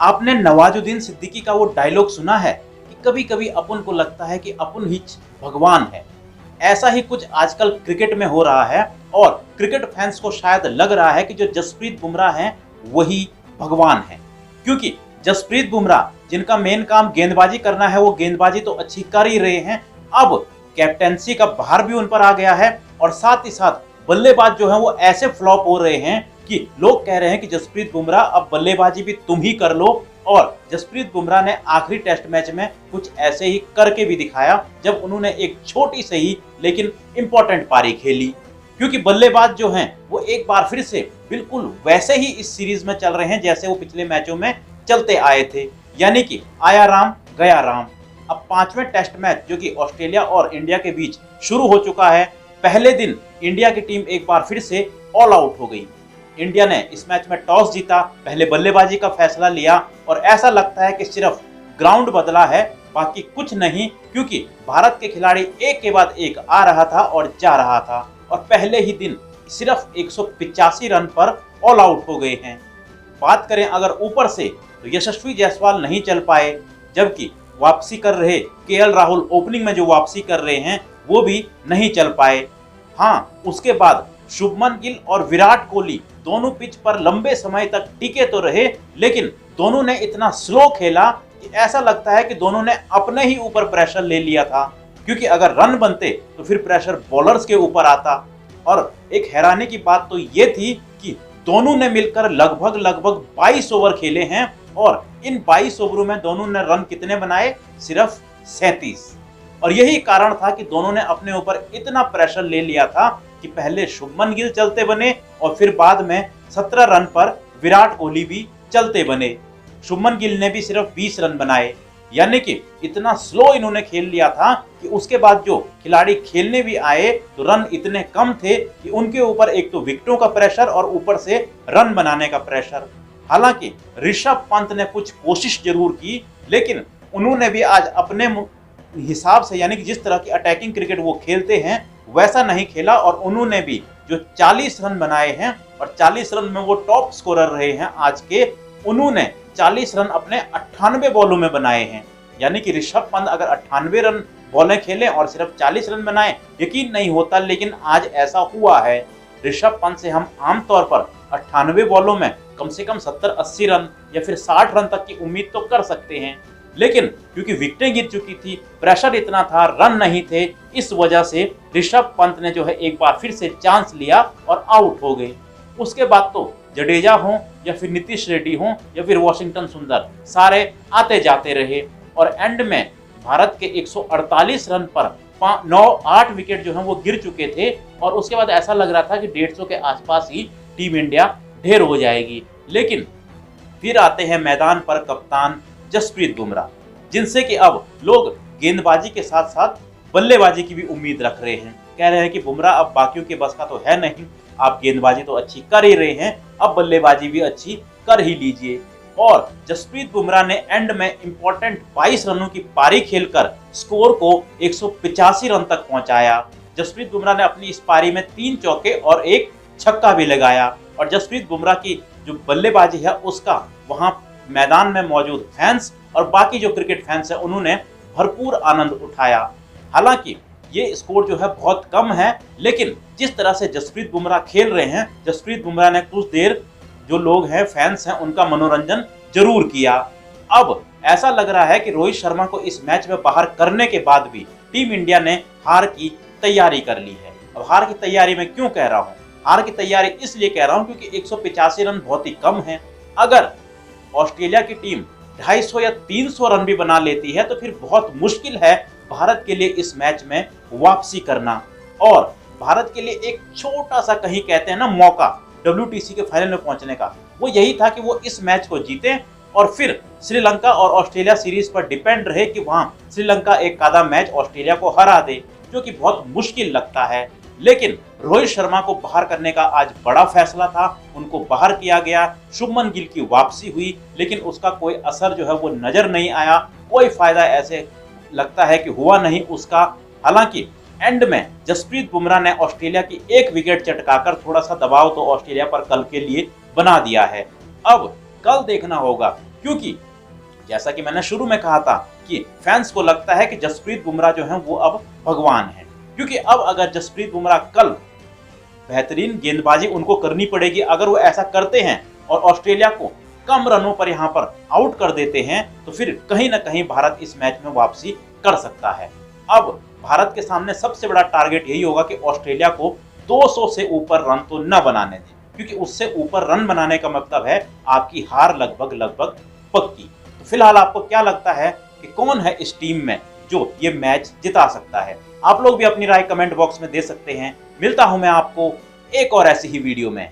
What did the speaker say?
आपने नवाजुद्दीन सिद्दीकी का वो डायलॉग सुना है कि कभी कभी अपन को लगता है कि अपन ही भगवान है। ऐसा ही कुछ आजकल क्रिकेट में हो रहा है और क्रिकेट फैंस को शायद लग रहा है कि जो जसप्रीत बुमराह हैं वही भगवान है, क्योंकि जसप्रीत बुमराह जिनका मेन काम गेंदबाजी करना है वो गेंदबाजी तो अच्छी कर ही रहे हैं। अब कैप्टेंसी का भार भी उन पर आ गया है और साथ ही साथ बल्लेबाज जो है वो ऐसे फ्लॉप हो रहे हैं कि लोग कह रहे हैं कि जसप्रीत बुमराह अब बल्लेबाजी भी तुम ही कर लो। और जसप्रीत बुमराह ने आखिरी टेस्ट मैच में कुछ ऐसे ही करके भी दिखाया जब उन्होंने एक छोटी से ही लेकिन इंपॉर्टेंट पारी खेली, क्योंकि बल्लेबाज जो हैं वो एक बार फिर से बिल्कुल वैसे ही इस सीरीज में चल रहे हैं जैसे वो पिछले मैचों में चलते आए थे, यानी कि आया राम गया राम। अब पांचवें टेस्ट मैच जो कि ऑस्ट्रेलिया और इंडिया के बीच शुरू हो चुका है, पहले दिन इंडिया की टीम एक बार फिर से ऑल आउट हो गई। इंडिया ने इस मैच में टॉस जीता, पहले बल्लेबाजी का फैसला लिया और ऐसा लगता है कि सिर्फ ग्राउंड बदला है, बाकी कुछ नहीं, क्योंकि भारत के खिलाड़ी एक के बाद एक आ रहा था और जा रहा था और पहले ही दिन सिर्फ 185 रन पर ऑल आउट हो गए हैं। बात करें अगर ऊपर से तो यशस्वी जायसवाल नहीं चल पाए, जबकि वापसी कर रहे केएल राहुल ओपनिंग में जो वापसी कर रहे हैं वो भी नहीं चल पाए। हाँ, उसके बाद शुभमन गिल और विराट कोहली दोनों पिच पर लंबे समय तक टिके तो रहे, लेकिन दोनों ने इतना स्लो खेला कि ऐसा लगता है कि दोनों ने अपने ही ऊपर प्रेशर ले लिया था, क्योंकि अगर रन बनते तो फिर प्रेशर बॉलर्स के ऊपर आता। और एक हैरानी की बात तो ये थी कि दोनों ने मिलकर लगभग 22 ओवर खेले हैं और इन 22 ओवरों में दोनों ने रन कितने बनाए? सिर्फ 37। और यही कारण था कि दोनों ने अपने ऊपर इतना प्रेशर ले लिया था कि पहले शुभमन गिल चलते बने और फिर बाद में 17 रन पर विराट कोहली भी चलते बने। शुभमन गिल ने भी सिर्फ 20 रन बनाए, यानी कि इतना स्लो इन्होंने खेल लिया था कि उसके बाद जो खिलाड़ी खेलने भी आए तो रन इतने कम थे कि उनके ऊपर एक तो विकेटों का प्रेशर और ऊपर से रन बनाने का प्रेशर। हालांकि ऋषभ पंत ने कुछ कोशिश जरूर की, लेकिन उन्होंने भी आज अपने हिसाब से, यानी कि जिस तरह की अटैकिंग क्रिकेट वो खेलते हैं वैसा नहीं खेला और उन्होंने भी जो 40 रन बनाए हैं और 40 रन में वो टॉप स्कोरर रहे हैं आज के, उन्होंने 40 रन अपने 98 बॉलों में बनाए हैं। यानी कि ऋषभ पंत अगर 98 रन बॉलें खेलें और सिर्फ 40 रन बनाए, यकीन नहीं होता, लेकिन आज ऐसा हुआ है। ऋषभ पंत से हम आमतौर पर 98 बॉलों में कम से कम 70-80 रन या फिर 60 रन तक की उम्मीद तो कर सकते हैं, लेकिन क्योंकि विकेटें गिर चुकी थी, प्रेशर इतना था, रन नहीं थे, इस वजह से ऋषभ पंत ने जो है एक बार फिर से चांस लिया और आउट हो गए। उसके बाद तो जडेजा हों या फिर नीतीश रेड्डी हों या फिर वॉशिंगटन सुंदर, सारे आते जाते रहे और एंड में भारत के 148 रन पर 9-8 विकेट जो हैं वो गिर चुके थे और उसके बाद ऐसा लग रहा था कि 150 के आसपास ही टीम इंडिया ढेर हो जाएगी। लेकिन फिर आते हैं मैदान पर कप्तान जसप्रीत बुमराह, जिनसे कि अब लोग गेंदबाजी के साथ साथ बल्लेबाजी की भी उम्मीद रख रहे हैं। कह रहे हैं कि बुमराह अब बाकियों के बस का तो है नहीं, आप गेंदबाजी तो अच्छी कर ही रहे हैं, अब बल्लेबाजी भी अच्छी कर ही लीजिए। और जसप्रीत बुमराह ने एंड में इंपॉर्टेंट 22 रनों की पारी खेलकर स्कोर को 185 रन तक पहुंचाया। जसप्रीत बुमराह ने अपनी इस पारी में 3 चौके और 1 छक्का भी लगाया और जसप्रीत बुमराह की जो बल्लेबाजी है उसका वहां मैदान में मौजूद फैंस और बाकी जो क्रिकेट फैंस हैं उन्होंने भरपूर आनंद उठाया। हालांकि ये स्कोर जो है बहुत कम है, लेकिन जिस तरह से जसप्रीत बुमराह खेल रहे हैं, जसप्रीत बुमराह ने कुछ देर जो लोग हैं फैंस हैं उनका मनोरंजन जरूर किया। अब ऐसा लग रहा है कि रोहित शर्मा को इस मैच में बाहर करने के बाद भी टीम इंडिया ने हार की तैयारी कर ली है। अब हार की तैयारी में क्यों कह रहा हूँ? हार की तैयारी इसलिए कह रहा हूँ क्योंकि 185 रन बहुत ही कम है। अगर ऑस्ट्रेलिया की टीम 250 या 300 रन भी बना लेती है तो फिर बहुत मुश्किल है भारत के लिए इस मैच में वापसी करना। और भारत के लिए एक छोटा सा, कहीं कहते हैं ना, मौका WTC के फाइनल में पहुंचने का, वो यही था कि वो इस मैच को जीते और फिर श्रीलंका और ऑस्ट्रेलिया सीरीज पर डिपेंड रहे कि वहां श्रीलंका एक आधा मैच ऑस्ट्रेलिया को हरा दे, जो कि बहुत मुश्किल लगता है। लेकिन रोहित शर्मा को बाहर करने का आज बड़ा फैसला था, उनको बाहर किया गया। शुभमन गिल की वापसी हुई, लेकिन उसका कोई असर जो है वो नजर नहीं आया, कोई फायदा ऐसे लगता है कि हुआ नहीं उसका। हालांकि एंड में जसप्रीत बुमराह ने ऑस्ट्रेलिया की 1 विकेट चटकाकर थोड़ा सा दबाव तो ऑस्ट्रेलिया पर कल के लिए बना दिया है। अब कल देखना होगा क्योंकि जैसा कि मैंने शुरू में कहा था कि फैंस को लगता है कि जसप्रीत बुमराह जो हैं वो अब भगवान हैं, क्योंकि अब अगर जसप्रीत बुमराह कल बेहतरीन गेंदबाजी उनको करनी पड़ेगी, अगर वो ऐसा करते हैं और ऑस्ट्रेलिया को कम रनों पर यहाँ पर आउट कर देते हैं तो फिर कहीं ना कहीं भारत इस मैच में वापसी कर सकता है। अब भारत के सामने सबसे बड़ा टारगेट यही होगा कि ऑस्ट्रेलिया को 200 से ऊपर रन तो न बनाने दें, क्योंकि उससे ऊपर रन बनाने का मतलब है आपकी हार लगभग पक्की। तो फिलहाल आपको क्या लगता है कि कौन है इस टीम में जो ये मैच जिता सकता है? आप लोग भी अपनी राय कमेंट बॉक्स में दे सकते हैं। मिलता हूं मैं आपको एक और ऐसी ही वीडियो में।